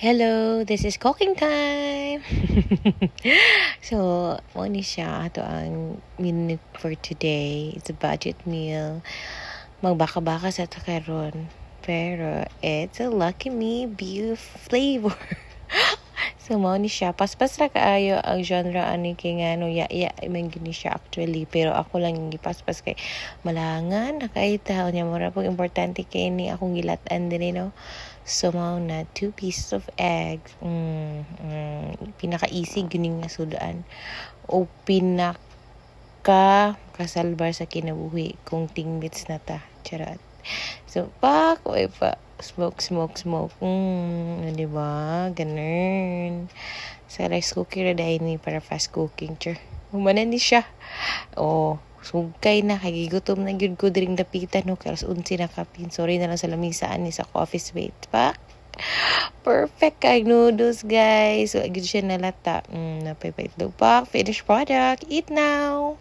Hello, this is cooking time. So, mo ni siya ato ang menu for today. It's a budget meal. Magbaka-baka sa takaron. Pero it's a Lucky Me beef flavor. So, mo ni siya. Paspas ra kaayo ang genre ani kay ngano ya man gini siya actually. Pero ako lang yung gipaspas kay malangan nakaitaw niya mura pag importante kay ni akong gilatan din no. So, mao na 2 pieces of eggs. Pinaka-easy gining nga sudaan. O kasalbar sa kinabuhi kung tingmits na ta. Charot. So, smoke. Diba? Ganun. Sa rice cooker na dahil ni para fast cooking. Humanan ni siya. Sugkay na, kagigutom na yun ko diring dapitan, no? Karas unsi na kapin. Sorry na lang sa lamisaan ni sa office mate pa. Perfect kay noodles, guys. So, agad siya nalata. Napay pa itlog pa. Finished product. Eat now!